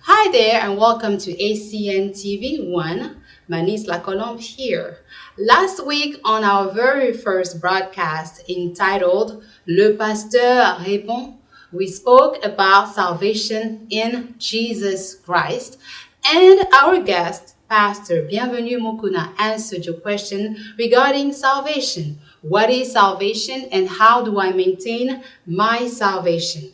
Hi there and welcome to ACN TV 1. Manis Lacolombe here. Last week on our very first broadcast entitled Le Pasteur Répond, we spoke about salvation in Jesus Christ, and our guest, Pastor Bienvenu Mukuna, answered your question regarding salvation. What is salvation and how do I maintain my salvation?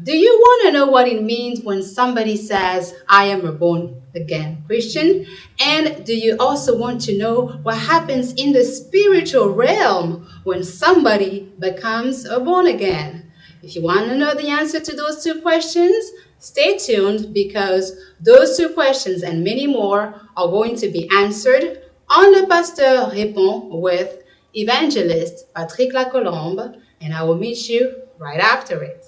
Do you want to know what it means when somebody says, I am a born again Christian? And do you also want to know what happens in the spiritual realm when somebody becomes a born again? If you want to know the answer to those two questions, stay tuned because those two questions and many more are going to be answered on Le Pasteur Répond with Evangelist Patrick Lacolombe, and I will meet you right after it.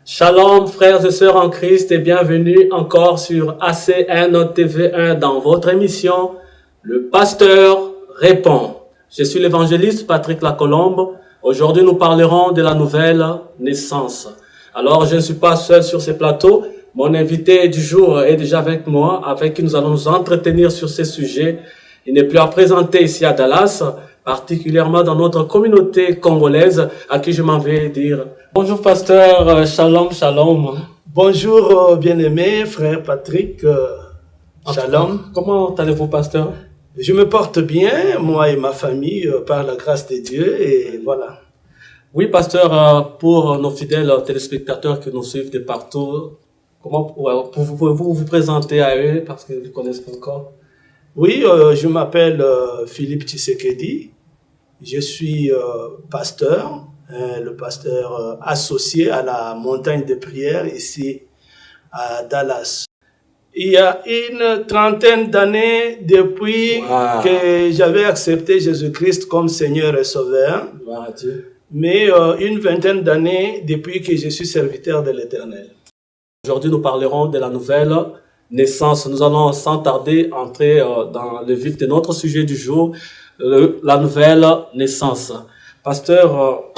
Shalom frères et sœurs en Christ et bienvenue encore sur ACN TV1 dans votre émission Le Pasteur Répond. Je suis l'évangéliste Patrick Lacolombe. Aujourd'hui nous parlerons de la nouvelle naissance. Alors je ne suis pas seul sur ce plateau. Mon invité du jour est déjà avec moi, avec qui nous allons nous entretenir sur ces sujets. Il n'est plus à présenter ici à Dallas, particulièrement dans notre communauté congolaise, à qui je m'en vais dire bonjour pasteur, shalom, shalom. Bonjour bien-aimé frère Patrick, shalom. Comment allez-vous pasteur? Je me porte bien, moi et ma famille, par la grâce de Dieu, et voilà. Oui pasteur, pour nos fidèles téléspectateurs qui nous suivent de partout, comment pouvez-vous vous présenter à eux parce qu'ils ne vous connaissent pas encore? Oui, je m'appelle Philippe Tshisekedi, je suis pasteur, le pasteur associé à la montagne de prière ici à Dallas. Il y a une trentaine d'années depuis que j'avais accepté Jésus-Christ comme Seigneur et Sauveur, mais une vingtaine d'années depuis que je suis serviteur de l'Éternel. Aujourd'hui, nous parlerons de la nouvelle naissance. Nous allons sans tarder entrer dans le vif de notre sujet du jour, la nouvelle naissance. Pasteur,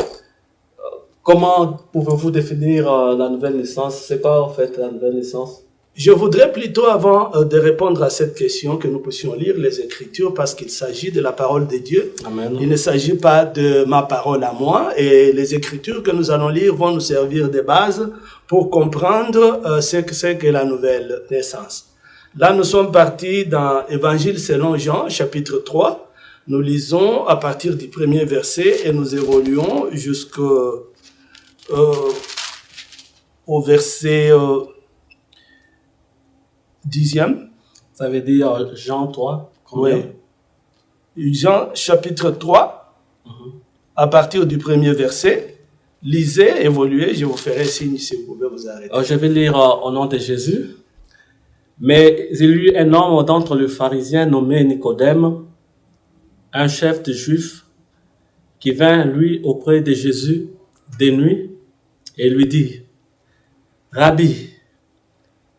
comment pouvez-vous définir la nouvelle naissance? C'est quoi en fait la nouvelle naissance? Je voudrais plutôt, avant de répondre à cette question, que nous puissions lire les Écritures parce qu'il s'agit de la parole de Dieu. Amen. Il ne s'agit pas de ma parole à moi, et les Écritures que nous allons lire vont nous servir de base pour comprendre ce que c'est que la nouvelle naissance. Là, nous sommes partis dans Évangile selon Jean, chapitre 3. Nous lisons à partir du premier verset et nous évoluons jusqu'au verset 10e. Ça veut dire Jean 3. Combien? Oui. Jean chapitre 3, à partir du premier verset. Lisez, évoluez, je vous ferai signe si vous pouvez vous arrêter. Je vais lire au nom de Jésus. Mais il y eut un homme d'entre les pharisiens nommé Nicodème, un chef de Juifs, qui vint lui auprès de Jésus de nuit et lui dit, Rabbi,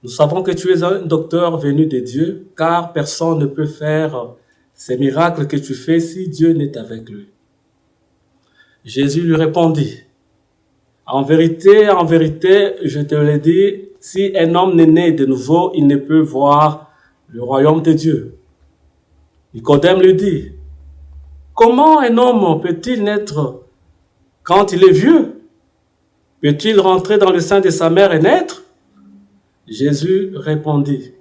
nous savons que tu es un docteur venu de Dieu, car personne ne peut faire ces miracles que tu fais si Dieu n'est avec lui. Jésus lui répondit, en vérité, je te le dis, si un homme n'est né de nouveau, il ne peut voir le royaume de Dieu. Nicodème lui dit, comment un homme peut-il naître quand il est vieux? Peut-il rentrer dans le sein de sa mère et naître? Jésus répondit,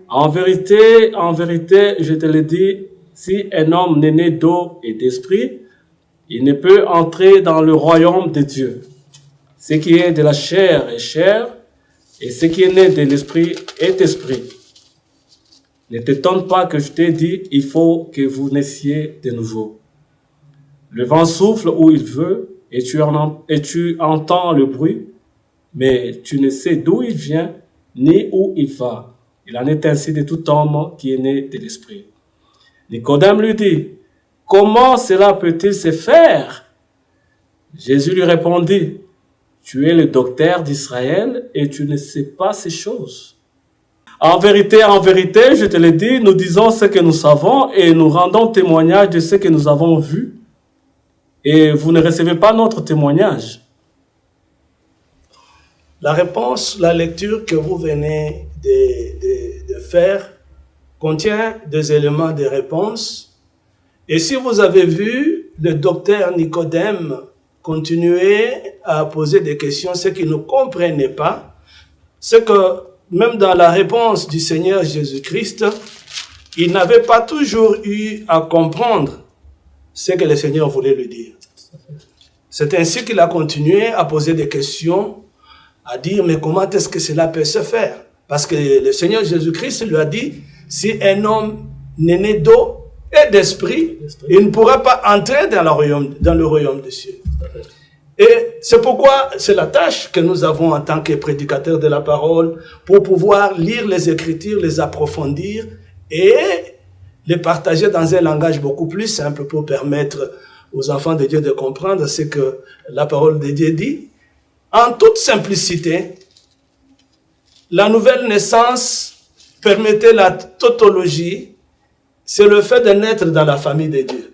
en vérité, je te le dis, si un homme n'est né d'eau et d'esprit, il ne peut entrer dans le royaume de Dieu. Ce qui est de la chair est chair, et ce qui est né de l'esprit est esprit. Ne t'étonne pas que je t'ai dit, il faut que vous naissiez de nouveau. Le vent souffle où il veut, et tu entends le bruit, mais tu ne sais d'où il vient, ni où il va. Il en est ainsi de tout homme qui est né de l'esprit. Nicodème lui dit, comment cela peut-il se faire? Jésus lui répondit, tu es le docteur d'Israël et tu ne sais pas ces choses. En vérité, je te le dis, nous disons ce que nous savons et nous rendons témoignage de ce que nous avons vu. Et vous ne recevez pas notre témoignage. La réponse, la lecture que vous venez de faire contient des éléments de réponse. Et si vous avez vu le docteur Nicodème continuer à poser des questions, ce qu'il ne comprenait pas, c'est que même dans la réponse du Seigneur Jésus-Christ, il n'avait pas toujours eu à comprendre ce que le Seigneur voulait lui dire. C'est ainsi qu'il a continué à poser des questions, à dire, mais comment est-ce que cela peut se faire? Parce que le Seigneur Jésus-Christ lui a dit, si un homme n'est né d'eau et d'esprit, il ne pourra pas entrer dans le royaume des cieux. Et c'est pourquoi c'est la tâche que nous avons en tant que prédicateurs de la parole, pour pouvoir lire les Écritures, les approfondir et les partager dans un langage beaucoup plus simple pour permettre aux enfants de Dieu de comprendre ce que la parole de Dieu dit. En toute simplicité, la nouvelle naissance permettait la tautologie, c'est le fait de naître dans la famille de Dieu.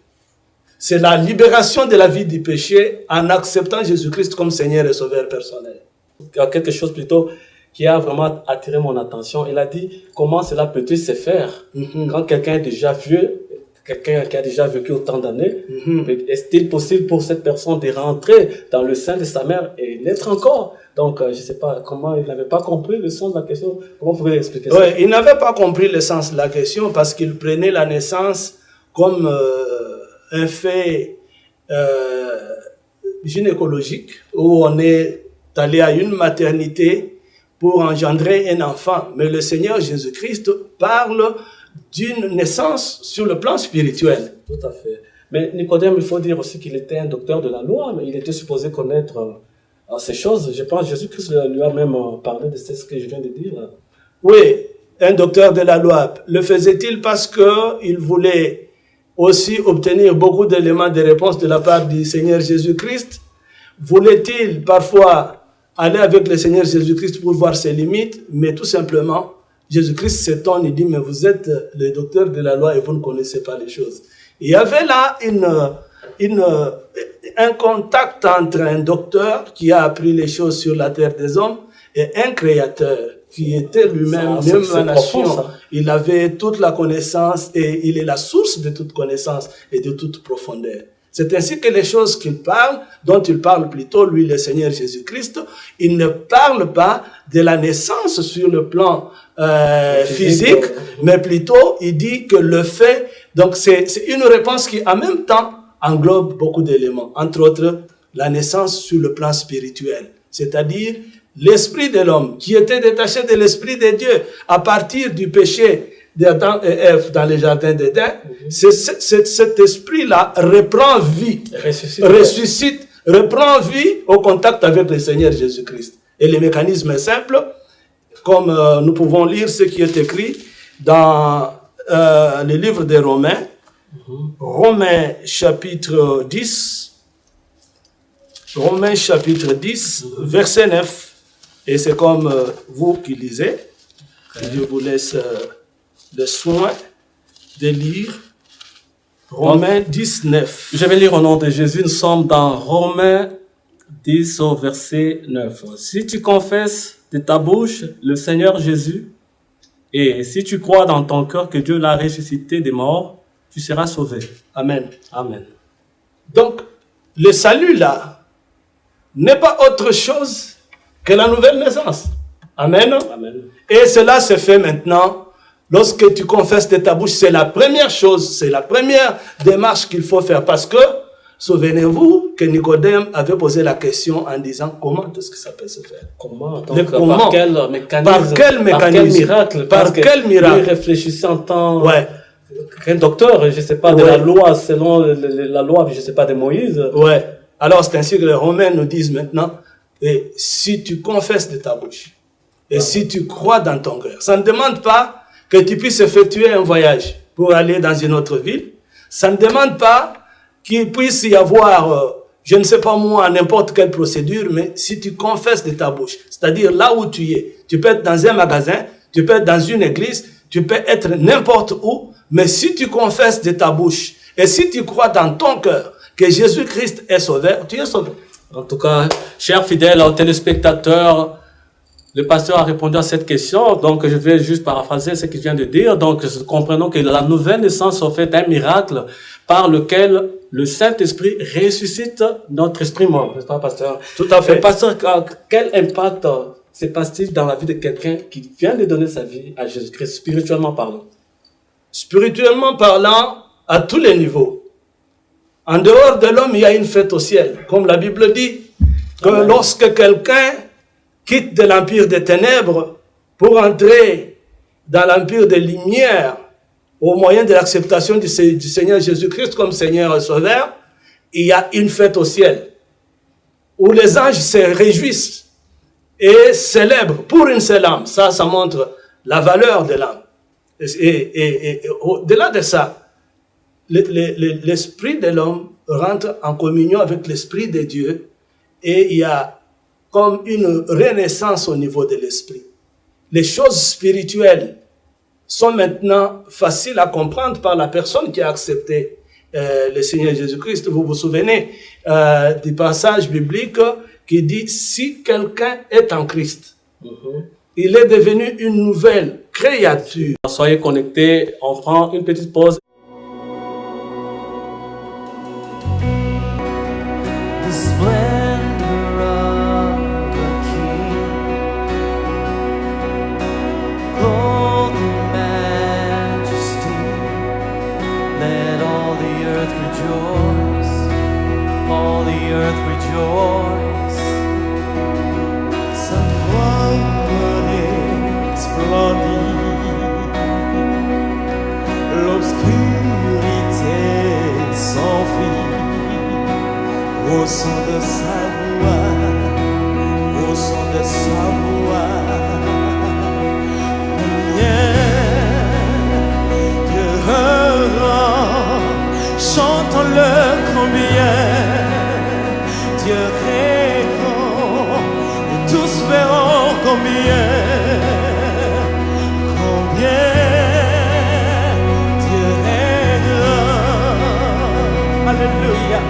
C'est la libération de la vie du péché en acceptant Jésus-Christ comme Seigneur et Sauveur personnel. Quelque chose plutôt qui a vraiment attiré mon attention. Il a dit, comment cela peut-il se faire quand quelqu'un est déjà vieux, quelqu'un qui a déjà vécu autant d'années, est-il possible pour cette personne de rentrer dans le sein de sa mère et naître encore? Donc, je ne sais pas comment, il n'avait pas compris le sens de la question. Comment vous pouvez expliquer ça? Oui, il n'avait pas compris le sens de la question parce qu'il prenait la naissance comme un fait gynécologique où on est allé à une maternité pour engendrer un enfant. Mais le Seigneur Jésus-Christ parle d'une naissance sur le plan spirituel. Tout à fait. Mais Nicodème, il faut dire aussi qu'il était un docteur de la loi, mais il était supposé connaître ces choses. Je pense que Jésus-Christ lui a même parlé de ce que je viens de dire. Oui, un docteur de la loi. Le faisait-il parce qu'il voulait aussi obtenir beaucoup d'éléments de réponse de la part du Seigneur Jésus-Christ? Voulait-il parfois aller avec le Seigneur Jésus-Christ pour voir ses limites? Mais tout simplement, Jésus-Christ s'étonne et dit, mais vous êtes le docteur de la loi et vous ne connaissez pas les choses. Il y avait là un contact entre un docteur qui a appris les choses sur la terre des hommes et un créateur qui était lui-même, même en nation. Il avait toute la connaissance et il est la source de toute connaissance et de toute profondeur. C'est ainsi que les choses qu'il parle, dont il parle plutôt, lui, le Seigneur Jésus-Christ, il ne parle pas de la naissance sur le plan physique, mais plutôt il dit que le fait, donc c'est une réponse qui en même temps englobe beaucoup d'éléments, entre autres la naissance sur le plan spirituel, c'est-à-dire l'esprit de l'homme qui était détaché de l'esprit de Dieu à partir du péché d'Adam et Ève dans le jardin d'Éden. Cet esprit-là reprend vie, ressuscite, reprend vie au contact avec le Seigneur Jésus-Christ. Et le mécanisme est simple, comme nous pouvons lire ce qui est écrit dans le livre des Romains, Romains chapitre 10, verset 9, et c'est comme vous qui lisez, je vous laisse le soin de lire Romains 19. Je vais lire au nom de Jésus, nous sommes dans Romains 10 au verset 9. Si tu confesses de ta bouche le Seigneur Jésus, et si tu crois dans ton cœur que Dieu l'a ressuscité des morts, tu seras sauvé. Amen. Amen. Donc, le salut là n'est pas autre chose que la nouvelle naissance. Amen. Amen. Et cela se fait maintenant. Lorsque tu confesses de ta bouche, c'est la première chose, c'est la première démarche qu'il faut faire. Parce que, souvenez-vous que Nicodème avait posé la question en disant comment est-ce que ça peut se faire? Comment? Donc, par quel mécanisme? Par quel mécanisme? Par quel miracle? Par quel miracle? Il réfléchissait en tant ouais. qu'un docteur, je ne sais pas, de la loi, selon la loi, je ne sais pas, de Moïse. Ouais. Alors, c'est ainsi que les Romains nous disent maintenant, et si tu confesses de ta bouche, et si tu crois dans ton cœur, ça ne demande pas que tu puisses effectuer un voyage pour aller dans une autre ville. Ça ne demande pas qu'il puisse y avoir, je ne sais pas moi, n'importe quelle procédure, mais si tu confesses de ta bouche, c'est-à-dire là où tu es, tu peux être dans un magasin, tu peux être dans une église, tu peux être n'importe où, mais si tu confesses de ta bouche, et si tu crois dans ton cœur que Jésus-Christ est sauveur, tu es sauvé. En tout cas, chers fidèles téléspectateurs, Le pasteur a répondu à cette question, donc je vais juste paraphraser ce qu'il vient de dire. Donc, comprenons que la nouvelle naissance en fait un miracle par lequel le Saint-Esprit ressuscite notre esprit mort, n'est-ce pas, pasteur? Tout à fait. Mais pasteur, quel impact se passe-t-il dans la vie de quelqu'un qui vient de donner sa vie à Jésus-Christ, spirituellement parlant? Spirituellement parlant, à tous les niveaux. En dehors de l'homme, il y a une fête au ciel. Comme la Bible dit, que Amen. Lorsque quelqu'un quitte de l'empire des ténèbres pour entrer dans l'empire des lumières, au moyen de l'acceptation du Seigneur Jésus-Christ comme Seigneur et Sauveur, il y a une fête au ciel, où les anges se réjouissent et célèbrent pour une seule âme. Ça montre la valeur de l'âme. Et au-delà de ça, l'esprit de l'homme rentre en communion avec l'esprit de Dieu et il y a comme une renaissance au niveau de l'esprit. Les choses spirituelles sont maintenant faciles à comprendre par la personne qui a accepté le Seigneur Jésus-Christ. Vous vous souvenez du passage biblique qui dit « Si quelqu'un est en Christ, il est devenu une nouvelle créature. » Soyez connectés, on prend une petite pause. The splendor of the King, golden majesty, let all the earth rejoice, all the earth rejoice. Sa gloire explodit, l'obscurité s'enfuit. Au son de sa voix, au son de sa voix, chantons-le combien Dieu répond, et tous verront combien Dieu est grand. Alléluia.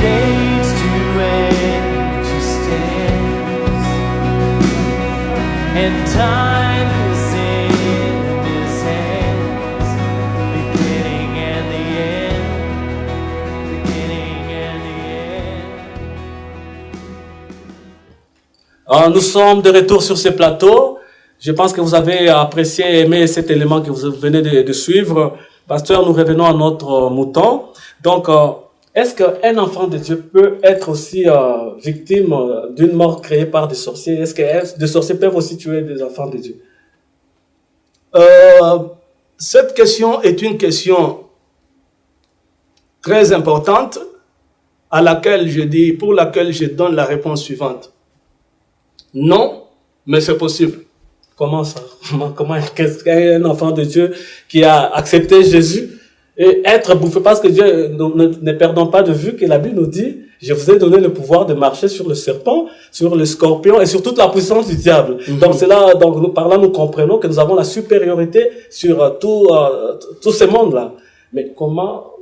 Age to age stands, and time is in His hands, beginning and the end, beginning and the end. Nous sommes de retour sur ce plateau. Je pense que vous avez apprécié et aimé cet élément que vous venez de suivre. Pasteur, nous revenons à notre mouton. Donc, est-ce qu'un enfant de Dieu peut être aussi victime d'une mort créée par des sorciers? Est-ce que des sorciers peuvent aussi tuer des enfants de Dieu? Cette question est une question très importante pour laquelle je donne la réponse suivante. Non, mais c'est possible. Comment ça? Comment est-ce qu'un enfant de Dieu qui a accepté Jésus et être bouffé, parce que Dieu, ne perdons pas de vue que la Bible nous dit, je vous ai donné le pouvoir de marcher sur le serpent, sur le scorpion et sur toute la puissance du diable. Donc c'est là, nous comprenons que nous avons la supériorité sur tous ces mondes-là. Mais comment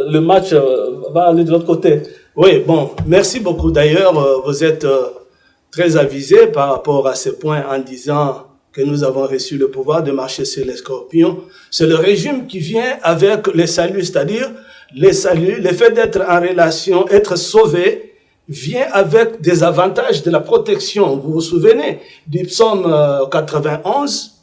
le match va aller de l'autre côté? Oui, bon, merci beaucoup. D'ailleurs, vous êtes très avisé par rapport à ce point en disant que nous avons reçu le pouvoir de marcher sur les scorpions. C'est le régime qui vient avec le salut, c'est-à-dire le salut, le fait d'être en relation, être sauvé, vient avec des avantages de la protection. Vous vous souvenez du psaume 91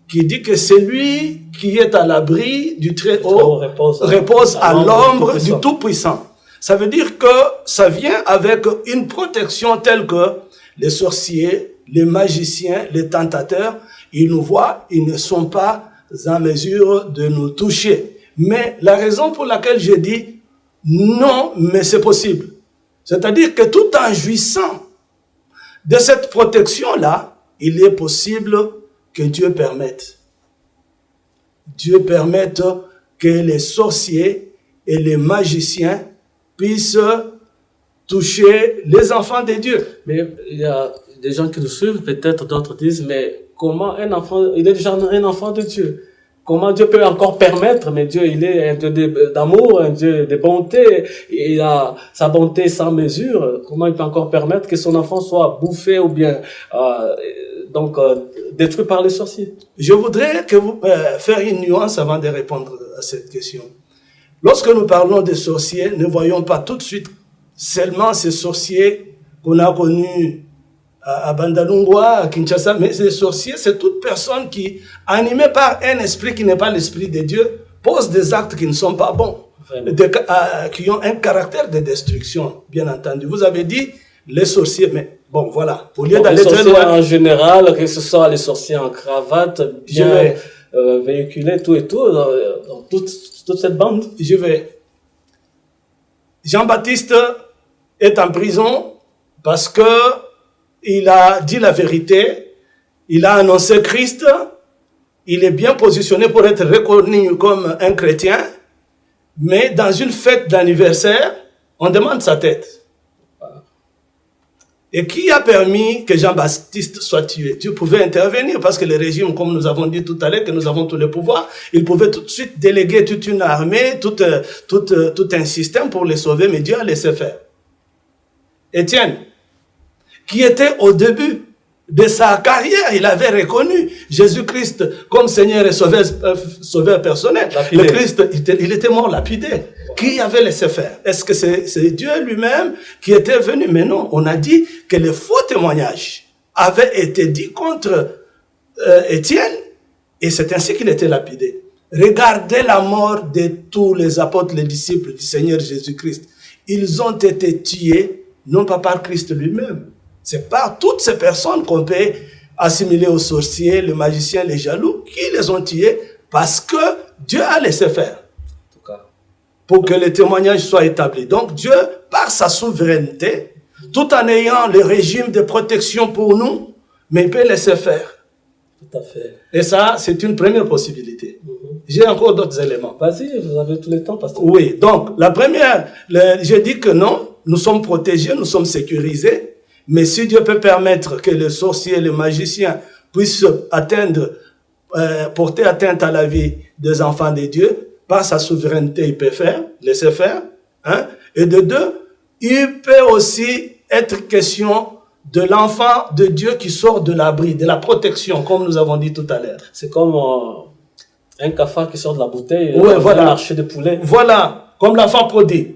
qui dit que celui qui est à l'abri du Très-Haut repose à l'ombre du Tout-Puissant. Ça veut dire que ça vient avec une protection telle que les sorciers, les magiciens, les tentateurs, ils nous voient, ils ne sont pas en mesure de nous toucher. Mais la raison pour laquelle je dis non, mais c'est possible. C'est-à-dire que tout en jouissant de cette protection-là, il est possible que Dieu permette. Dieu permette que les sorciers et les magiciens puissent toucher les enfants de Dieu. Mais il y a des gens qui nous suivent, peut-être d'autres disent, mais comment un enfant, il est déjà un enfant de Dieu? comment Dieu peut encore permettre, mais Dieu, il est un Dieu d'amour, un Dieu de bonté, il a sa bonté sans mesure. Comment il peut encore permettre que son enfant soit bouffé ou bien détruit par les sorciers? Je voudrais que vous faire une nuance avant de répondre à cette question. Lorsque nous parlons des sorciers, ne voyons pas tout de suite seulement ces sorciers qu'on a connus à Bandalungwa, à Kinshasa, mais ces sorciers, c'est toute personne qui, animée par un esprit qui n'est pas l'esprit de Dieu, pose des actes qui ne sont pas bons, qui ont un caractère de destruction, bien entendu. Vous avez dit les sorciers, mais bon, voilà. Au lieu d'aller très loin, en général, que ce soit les sorciers en cravate, bien véhiculés, tout et tout, dans toute cette bande. Jean-Baptiste est en prison parce que il a dit la vérité, il a annoncé Christ, il est bien positionné pour être reconnu comme un chrétien, mais dans une fête d'anniversaire, on demande sa tête. Et qui a permis que Jean-Baptiste soit tué? Dieu pouvait intervenir parce que le régime, comme nous avons dit tout à l'heure, que nous avons tous les pouvoirs, il pouvait tout de suite déléguer toute une armée, tout un système pour les sauver, mais Dieu a laissé faire. Étienne, qui était au début de sa carrière, il avait reconnu Jésus-Christ comme Seigneur et sauveur personnel. Lapidé. Le Christ, il était mort lapidé. Qui avait laissé faire? Est-ce que c'est Dieu lui-même qui était venu? Mais non, on a dit que les faux témoignages avaient été dits contre Étienne, et c'est ainsi qu'il était lapidé. Regardez la mort de tous les apôtres, les disciples du Seigneur Jésus-Christ. Ils ont été tués, non pas par Christ lui-même. C'est par toutes ces personnes qu'on peut assimiler aux sorciers, les magiciens, les jaloux, qui les ont tués parce que Dieu a laissé faire. En tout cas. Pour que les témoignages soient établis. Donc Dieu, par sa souveraineté, tout en ayant le régime de protection pour nous, mais il peut laisser faire. Tout à fait. Et ça, c'est une première possibilité. J'ai encore d'autres éléments. Vas-y, vous avez tout le temps, pasteur. Oui, donc la première, je dis que non, nous sommes protégés, nous sommes sécurisés. Mais si Dieu peut permettre que les sorciers, les magiciens puissent porter atteinte à la vie des enfants de Dieu, par sa souveraineté, il peut laisser faire. Hein? Et de deux, il peut aussi être question de l'enfant de Dieu qui sort de l'abri, de la protection, comme nous avons dit tout à l'heure. C'est comme un cafard qui sort de la bouteille, voilà. Un marché de poulet. Voilà, comme l'enfant prodigue.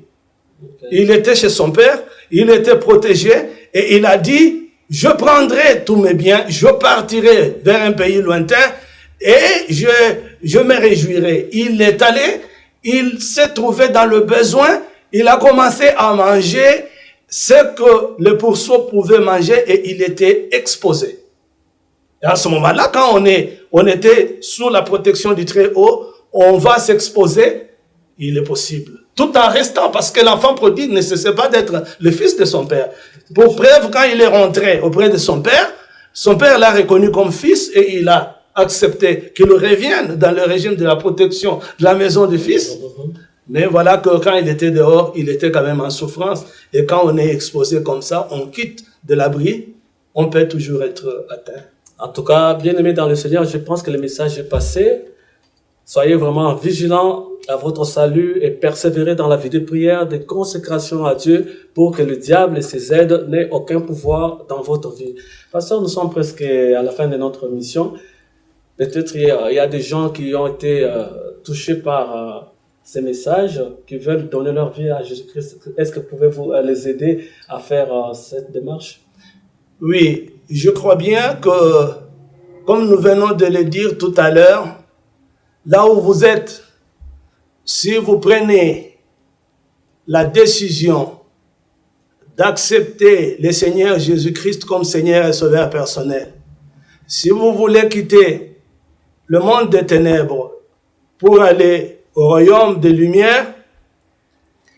Okay. Il était chez son père, il était protégé, et il a dit, je prendrai tous mes biens, je partirai vers un pays lointain, et je me réjouirai. Il est allé, il s'est trouvé dans le besoin, il a commencé à manger ce que le pourceau pouvait manger, et il était exposé. Et à ce moment-là, quand on était sous la protection du Très-Haut, on va s'exposer, il est possible. Tout en restant, parce que l'enfant prodigue ne cessait pas d'être le fils de son père. Pour preuve, quand il est rentré auprès de son père l'a reconnu comme fils et il a accepté qu'il revienne dans le régime de la protection de la maison du fils. Mais voilà que quand il était dehors, il était quand même en souffrance. Et quand on est exposé comme ça, on quitte de l'abri, on peut toujours être atteint. En tout cas, bien aimé dans le Seigneur, je pense que le message est passé. Soyez vraiment vigilants à votre salut et persévérez dans la vie de prière, de consécration à Dieu pour que le diable et ses aides n'aient aucun pouvoir dans votre vie. Pasteur, nous sommes presque à la fin de notre mission. Peut-être il y a des gens qui ont été touchés par ces messages, qui veulent donner leur vie à Jésus-Christ. Est-ce que pouvez-vous les aider à faire cette démarche? Oui, je crois bien que, comme nous venons de le dire tout à l'heure, là où vous êtes, si vous prenez la décision d'accepter le Seigneur Jésus-Christ comme Seigneur et Sauveur personnel, si vous voulez quitter le monde des ténèbres pour aller au royaume des lumières,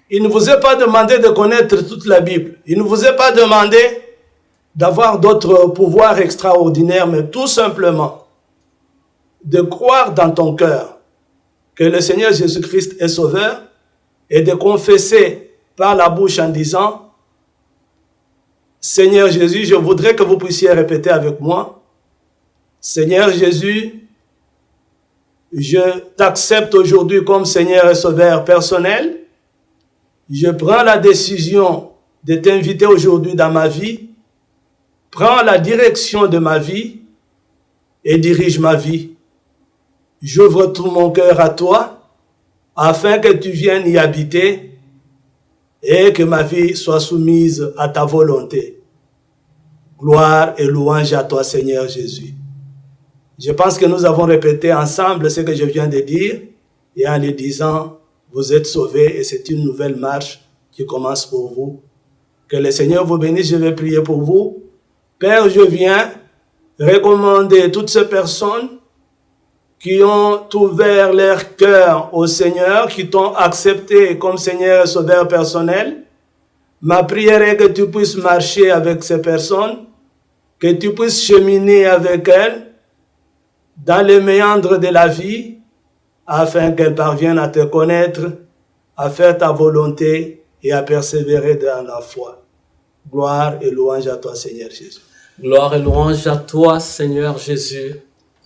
il ne vous est pas demandé de connaître toute la Bible. Il ne vous est pas demandé d'avoir d'autres pouvoirs extraordinaires, mais tout simplement de croire dans ton cœur que le Seigneur Jésus-Christ est sauveur et de confesser par la bouche en disant « Seigneur Jésus, je voudrais que vous puissiez répéter avec moi. Seigneur Jésus, je t'accepte aujourd'hui comme Seigneur et Sauveur personnel. Je prends la décision de t'inviter aujourd'hui dans ma vie. Prends la direction de ma vie et dirige ma vie. J'ouvre tout mon cœur à toi afin que tu viennes y habiter et que ma vie soit soumise à ta volonté. Gloire et louange à toi, Seigneur Jésus. Je pense que nous avons répété ensemble ce que je viens de dire et en le disant, vous êtes sauvés et c'est une nouvelle marche qui commence pour vous. Que le Seigneur vous bénisse, je vais prier pour vous. Père, je viens recommander toutes ces personnes qui ont ouvert leur cœur au Seigneur, qui t'ont accepté comme Seigneur et Sauveur personnel. Ma prière est que tu puisses marcher avec ces personnes, que tu puisses cheminer avec elles dans les méandres de la vie, afin qu'elles parviennent à te connaître, à faire ta volonté et à persévérer dans la foi. Gloire et louange à toi, Seigneur Jésus. Gloire et louange à toi, Seigneur Jésus.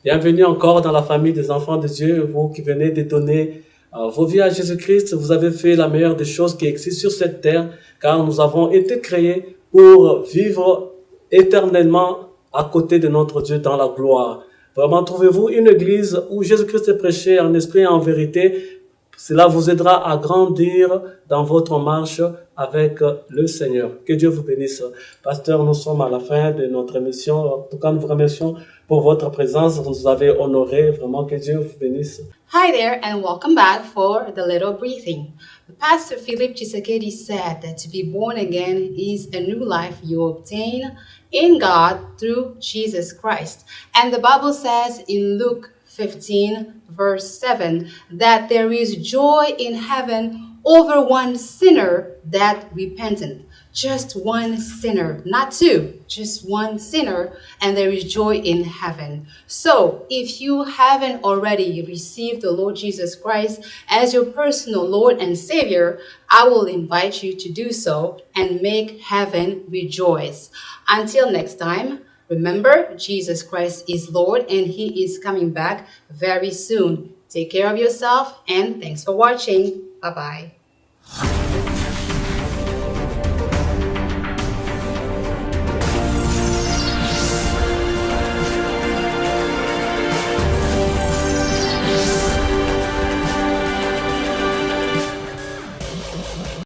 Bienvenue encore dans la famille des enfants de Dieu, vous qui venez de donner vos vies à Jésus-Christ. Vous avez fait la meilleure des choses qui existent sur cette terre, car nous avons été créés pour vivre éternellement à côté de notre Dieu dans la gloire. Vraiment, trouvez-vous une église où Jésus-Christ est prêché en esprit et en vérité. Cela vous aidera à grandir dans votre marche avec le Seigneur. Que Dieu vous bénisse. Pasteur, nous sommes à la fin de notre émission. En tout cas, nous vous remercions pour votre présence. Vous nous avez honorés. Vraiment, que Dieu vous bénisse. Hi there and welcome back for the little briefing. Pastor Philip Tshisekedi said that to be born again is a new life you obtain in God through Jesus Christ. And the Bible says in Luke 15 verse 7 that there is joy in heaven over one sinner that repented. Just one sinner, not two, just one sinner, and there is joy in heaven. So, if you haven't already received the Lord Jesus Christ as your personal Lord and Savior, I will invite you to do so and make heaven rejoice. Until next time, remember, Jesus Christ is Lord and He is coming back very soon. Take care of yourself and thanks for watching. Bye-bye.